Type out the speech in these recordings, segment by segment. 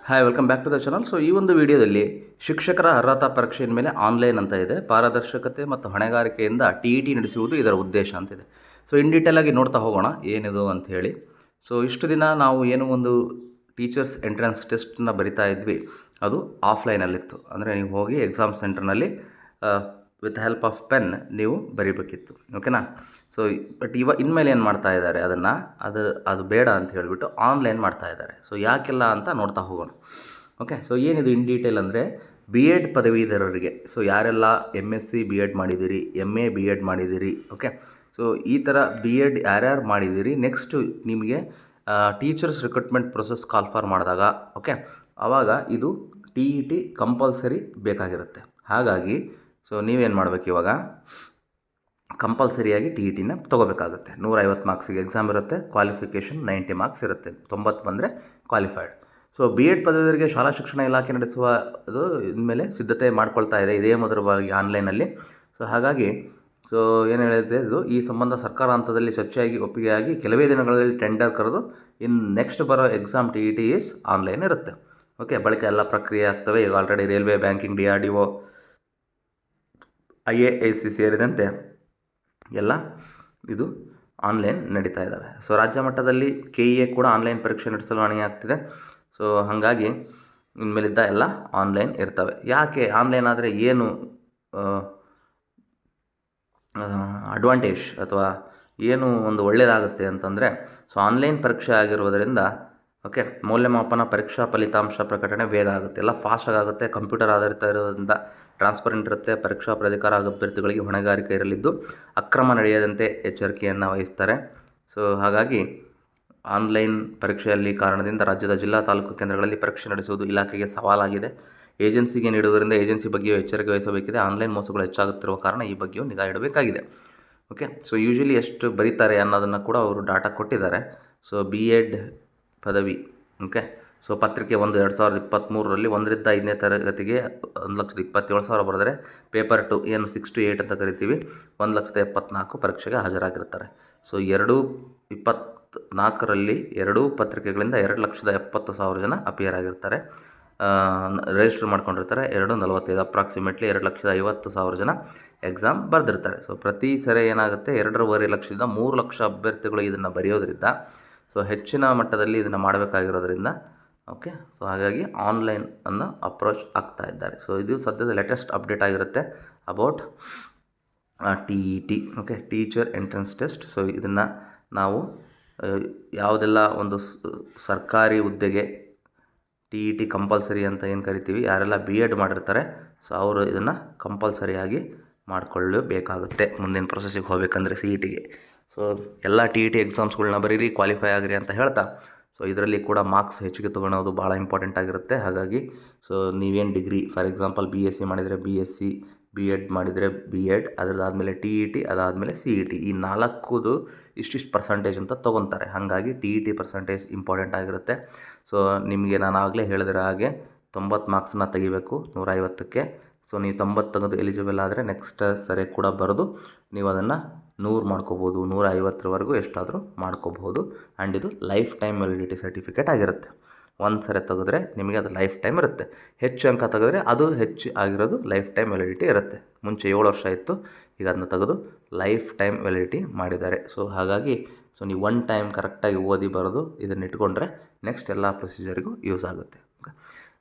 Hi, welcome back to the channel. So ಈ ಒಂದು ವಿಡಿಯೋದಲ್ಲಿ ಶಿಕ್ಷಕರ ಅರ್ಹತಾ ಪರೀಕ್ಷೆಯ ಮೇಲೆ ಆನ್ಲೈನ್ ಅಂತ ಇದೆ, ಪಾರದರ್ಶಕತೆ ಮತ್ತು ಹೊಣೆಗಾರಿಕೆಯಿಂದ TET ನಡೆಸುವುದು ಇದರ ಉದ್ದೇಶ ಅಂತಿದೆ. ಸೊ ಇನ್ ಡೀಟೇಲ್ ಆಗಿ ನೋಡ್ತಾ ಹೋಗೋಣ ಏನಿದು ಅಂತ ಹೇಳಿ. ಸೊ ಇಷ್ಟು ದಿನ ನಾವು ಏನು ಒಂದು ಟೀಚರ್ಸ್ ಎಂಟ್ರೆನ್ಸ್ ಟೆಸ್ಟನ್ನ ಬರಿತಾ ಇದ್ವಿ, ಅದು ಆಫ್ಲೈನಲ್ಲಿತ್ತು. ಅಂದರೆ ನೀವು ಹೋಗಿ ಎಕ್ಸಾಮ್ ಸೆಂಟರ್ನಲ್ಲಿ ವಿತ್ ಹೆಲ್ಪ್ ಆಫ್ ಪೆನ್ ನೀವು ಬರೀಬೇಕಿತ್ತು. ಓಕೆನಾ. ಸೊ ಬಟ್ ಇನ್ಮೇಲೆ ಏನು ಮಾಡ್ತಾ ಇದ್ದಾರೆ, ಅದು ಬೇಡ ಅಂತ ಹೇಳಿಬಿಟ್ಟು ಆನ್ಲೈನ್ ಮಾಡ್ತಾ ಇದ್ದಾರೆ. ಸೊ ಯಾಕೆಲ್ಲ ಅಂತ ನೋಡ್ತಾ ಹೋಗೋಣ. ಓಕೆ. ಸೊ ಏನಿದು ಇನ್ ಡೀಟೇಲ್ ಅಂದರೆ BEd ಪದವೀಧರರಿಗೆ, ಸೊ ಯಾರೆಲ್ಲ MSc BEd ಮಾಡಿದ್ದೀರಿ, MA BEd ಮಾಡಿದ್ದೀರಿ, ಓಕೆ. ಸೊ ಈ ಥರ BEd ಯಾರ್ಯಾರು ಮಾಡಿದ್ದೀರಿ, ನೆಕ್ಸ್ಟು ನಿಮಗೆ teachers recruitment process call for ಮಾಡಿದಾಗ, ಓಕೆ, ಆವಾಗ ಇದು TET ಕಂಪಲ್ಸರಿ ಬೇಕಾಗಿರುತ್ತೆ. ಹಾಗಾಗಿ ಸೊ ನೀವೇನು ಮಾಡಬೇಕು, ಇವಾಗ ಕಂಪಲ್ಸರಿಯಾಗಿ TETನ ತೊಗೋಬೇಕಾಗುತ್ತೆ. 150 ಮಾರ್ಕ್ಸಿಗೆ ಎಕ್ಸಾಮ್ ಇರುತ್ತೆ, ಕ್ವಾಲಿಫಿಕೇಷನ್ 90 ಮಾರ್ಕ್ಸ್ ಇರುತ್ತೆ, 90 ಬಂದರೆ ಕ್ವಾಲಿಫೈಡ್. ಸೊ BEd ಪದವೀಧರರಿಗೆ ಶಾಲಾ ಶಿಕ್ಷಣ ಇಲಾಖೆ ನಡೆಸುವ ಅದು ಇನ್ಮೇಲೆ ಸಿದ್ಧತೆ ಮಾಡ್ಕೊಳ್ತಾ ಇದೆ, ಇದೇ ಮೊದಲವಾಗಿ ಆನ್ಲೈನಲ್ಲಿ. ಸೊ ಹಾಗಾಗಿ ಸೊ ಏನು ಹೇಳಿದೆ, ಇದು ಈ ಸಂಬಂಧ ಸರ್ಕಾರ ಹಂತದಲ್ಲಿ ಚರ್ಚೆಯಾಗಿ ಒಪ್ಪಿಗೆಯಾಗಿ ಕೆಲವೇ ದಿನಗಳಲ್ಲಿ ಟೆಂಡರ್ ಕರೆದು ನೆಕ್ಸ್ಟ್ ಬರೋ ಎಕ್ಸಾಮ್ TET ಈಸ್ ಆನ್ಲೈನ್ ಇರುತ್ತೆ. ಓಕೆ. ಬಳಿಕ ಎಲ್ಲ ಪ್ರಕ್ರಿಯೆ ಆಗ್ತವೆ. ಈಗ already railway, banking, DRDO, IAIC ಸೇರಿದಂತೆ ಎಲ್ಲ ಇದು ಆನ್ಲೈನ್ ನಡೀತಾ ಇದ್ದಾವೆ. ಸೊ ರಾಜ್ಯ ಮಟ್ಟದಲ್ಲಿ KEA ಕೂಡ ಆನ್ಲೈನ್ ಪರೀಕ್ಷೆ ನಡೆಸಲು ಆಗ್ತಿದೆ. ಸೊ ಹಾಗಾಗಿ ಇನ್ಮೇಲಿದ್ದ ಎಲ್ಲ ಆನ್ಲೈನ್ ಇರ್ತವೆ. ಯಾಕೆ ಆನ್ಲೈನ್ ಆದರೆ ಏನು ಅಡ್ವಾಂಟೇಜ್ ಅಥವಾ ಏನು ಒಂದು ಒಳ್ಳೆಯದಾಗುತ್ತೆ ಅಂತಂದರೆ, ಸೊ ಆನ್ಲೈನ್ ಪರೀಕ್ಷೆ ಆಗಿರುವುದರಿಂದ, ಓಕೆ, ಮೌಲ್ಯಮಾಪನ, ಪರೀಕ್ಷಾ ಫಲಿತಾಂಶ ಪ್ರಕಟಣೆ ಬೇಗ ಆಗುತ್ತೆ, ಎಲ್ಲ ಫಾಸ್ಟಾಗಿ ಆಗುತ್ತೆ. ಕಂಪ್ಯೂಟರ್ ಆಧಾರಿತ ಇರೋದ್ರಿಂದ ಟ್ರಾನ್ಸ್ಪರೆಂಟ್ ಇರುತ್ತೆ. ಪರೀಕ್ಷಾ ಪ್ರಾಧಿಕಾರ ಅಭ್ಯರ್ಥಿಗಳಿಗೆ ಹೊಣೆಗಾರಿಕೆ ಇರಲಿದ್ದು ಅಕ್ರಮ ನಡೆಯದಂತೆ ಎಚ್ಚರಿಕೆಯನ್ನು ವಹಿಸ್ತಾರೆ. ಸೊ ಹಾಗಾಗಿ ಆನ್ಲೈನ್ ಪರೀಕ್ಷೆಯಲ್ಲಿ ಕಾರಣದಿಂದ ರಾಜ್ಯದ ಜಿಲ್ಲಾ ತಾಲೂಕು ಕೇಂದ್ರಗಳಲ್ಲಿ ಪರೀಕ್ಷೆ ನಡೆಸುವುದು ಇಲಾಖೆಗೆ ಸವಾಲಾಗಿದೆ. ಏಜೆನ್ಸಿಗೆ ನೀಡುವುದರಿಂದ ಏಜೆನ್ಸಿ ಬಗ್ಗೆಯೂ ಎಚ್ಚರಿಕೆ ವಹಿಸಬೇಕಿದೆ. ಆನ್ಲೈನ್ ಮೋಸಗಳು ಹೆಚ್ಚಾಗುತ್ತಿರುವ ಕಾರಣ ಈ ಬಗ್ಗೆಯೂ ನಿಗಾ ಇಡಬೇಕಾಗಿದೆ. ಓಕೆ. ಸೊ ಯೂಶಲಿ ಎಷ್ಟು ಬರೀತಾರೆ ಅನ್ನೋದನ್ನು ಕೂಡ ಅವರು ಡಾಟಾ ಕೊಟ್ಟಿದ್ದಾರೆ. ಸೊ BEd ಪದವಿ, ಓಕೆ. ಸೊ ಪತ್ರಿಕೆ 1 2023ರಲ್ಲಿ 1ರಿಂದ 5ನೇ ತರಗತಿಗೆ 1,27,000 ಬರೆದರೆ, ಪೇಪರ್ 2 ಏನು 6 to 8 ಅಂತ ಕರಿತೀವಿ, 1,74,000 ಪರೀಕ್ಷೆಗೆ ಹಾಜರಾಗಿರ್ತಾರೆ. ಸೊ 2024ರಲ್ಲಿ ಎರಡೂ ಪತ್ರಿಕೆಗಳಿಂದ 2,70,000 ಜನ ಅಪಿಯರ್ ಆಗಿರ್ತಾರೆ, ರಿಜಿಸ್ಟರ್ ಮಾಡ್ಕೊಂಡಿರ್ತಾರೆ. 2,45 ಅಪ್ರಾಕ್ಸಿಮೇಟ್ಲಿ 2,50,000 ಜನ ಎಕ್ಸಾಮ್ ಬರೆದಿರ್ತಾರೆ. ಸೊ ಪ್ರತಿ ಸರಿ ಏನಾಗುತ್ತೆ, 2.5 ಲಕ್ಷದಿಂದ 3 ಲಕ್ಷ ಅಭ್ಯರ್ಥಿಗಳು ಇದನ್ನು ಬರೆಯೋದ್ರಿಂದ, ಸೊ ಹೆಚ್ಚಿನ ಮಟ್ಟದಲ್ಲಿ ಇದನ್ನು ಮಾಡಬೇಕಾಗಿರೋದ್ರಿಂದ, ಓಕೆ. ಸೊ ಹಾಗಾಗಿ ಆನ್ಲೈನ್ ಅನ್ನು ಅಪ್ರೋಚ್ ಆಗ್ತಾ ಇದ್ದಾರೆ. ಸೊ ಇದು ಸದ್ಯದ ಲೇಟೆಸ್ಟ್ ಅಪ್ಡೇಟ್ ಆಗಿರುತ್ತೆ about TET, okay, teacher entrance test. So ಇದನ್ನು ನಾವು ಯಾವುದೆಲ್ಲ ಒಂದು ಸರ್ಕಾರಿ ಹುದ್ದೆಗೆ TET ಕಂಪಲ್ಸರಿ ಅಂತ ಏನು ಕರಿತೀವಿ, ಯಾರೆಲ್ಲ BEd ಮಾಡಿರ್ತಾರೆ, ಸೊ ಅವರು ಇದನ್ನು ಕಂಪಲ್ಸರಿಯಾಗಿ ಮಾಡಿಕೊಳ್ಳಬೇಕಾಗುತ್ತೆ ಮುಂದಿನ ಪ್ರೊಸೆಸ್ಸಿಗೆ ಹೋಗಬೇಕಂದ್ರೆ CETಗೆ. ಸೊ ಎಲ್ಲ TET ಎಕ್ಸಾಮ್ಸ್ಗಳನ್ನ ಬರೀರಿ, ಕ್ವಾಲಿಫೈ ಆಗಿರಿ ಅಂತ ಹೇಳ್ತಾ, ಸೊ ಇದರಲ್ಲಿ ಕೂಡ ಮಾರ್ಕ್ಸ್ ಹೆಚ್ಚಿಗೆ ತೊಗೊಳೋದು ಭಾಳ ಇಂಪಾರ್ಟೆಂಟ್ ಆಗಿರುತ್ತೆ. ಹಾಗಾಗಿ ಸೊ ನೀವೇನು ಡಿಗ್ರಿ, ಫಾರ್ ಎಕ್ಸಾಂಪಲ್ BSc ಮಾಡಿದರೆ BSc, BEd ಮಾಡಿದರೆ BEd, ಅದರದಾದಮೇಲೆ TET, ಅದಾದಮೇಲೆ CET, ಈ 4ದು ಇಷ್ಟಿಷ್ಟು ಪರ್ಸಂಟೇಜ್ ಅಂತ ತೊಗೊತಾರೆ. ಹಾಗಾಗಿ TET ಪರ್ಸಂಟೇಜ್ ಇಂಪಾರ್ಟೆಂಟ್ ಆಗಿರುತ್ತೆ. ಸೊ ನಿಮಗೆ ನಾನು ಆಗಲೇ ಹೇಳಿದಿರೋ ಹಾಗೆ 90 ಮಾರ್ಕ್ಸನ್ನ ತೆಗಿಬೇಕು 150ಕ್ಕೆ. ಸೊ ನೀವು 90 ತೆಗೆದು ಎಲಿಜಿಬಲ್ ಆದರೆ ನೆಕ್ಸ್ಟ್ ಸರಿ ಕೂಡ ಬರೆದು ನೀವು ಅದನ್ನು 100 ಮಾಡ್ಕೋಬೋದು, 150ವರೆಗೂ ಎಷ್ಟಾದರೂ ಮಾಡ್ಕೋಬಹುದು. ಆ್ಯಂಡ್ ಇದು ಲೈಫ್ ಟೈಮ್ ವ್ಯಾಲಿಡಿಟಿ ಸರ್ಟಿಫಿಕೇಟ್ ಆಗಿರುತ್ತೆ. ಒಂದು ಸರಿ ತೆಗೆದ್ರೆ ನಿಮಗೆ ಅದು ಲೈಫ್ ಟೈಮ್ ಇರುತ್ತೆ. ಹೆಚ್ಚು ಅಂಕ ತೆಗೆದ್ರೆ ಅದು ಹೆಚ್ಚು ಆಗಿರೋದು ಲೈಫ್ ಟೈಮ್ ವ್ಯಾಲಿಡಿಟಿ ಇರುತ್ತೆ. ಮುಂಚೆ 7 ವರ್ಷ ಇತ್ತು, ಈಗ ಅದನ್ನ ತೆಗೆದು ಲೈಫ್ ಟೈಮ್ ವ್ಯಾಲಿಡಿಟಿ ಮಾಡಿದ್ದಾರೆ. ಸೊ ಹಾಗಾಗಿ ಸೊ ನೀವು ಒನ್ ಟೈಮ್ ಕರೆಕ್ಟಾಗಿ ಓದಿ ಬರೆದು ಇದನ್ನು ಇಟ್ಕೊಂಡ್ರೆ ನೆಕ್ಸ್ಟ್ ಎಲ್ಲ ಪ್ರೊಸೀಜರಿಗೂ ಯೂಸ್ ಆಗುತ್ತೆ. ಓಕೆ.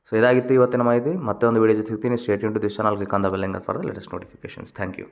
ಸೊ ಇದಾಗಿತ್ತು ಇವತ್ತಿನ ಮಾಹಿತಿ. ಮತ್ತೆ ಒಂದು ವಿಡಿಯೋ ಜೊತೆ ಸಿಗ್ತೀನಿ. Stay tuned to this channel. Click on the bell icon for the latest notifications. Thank you.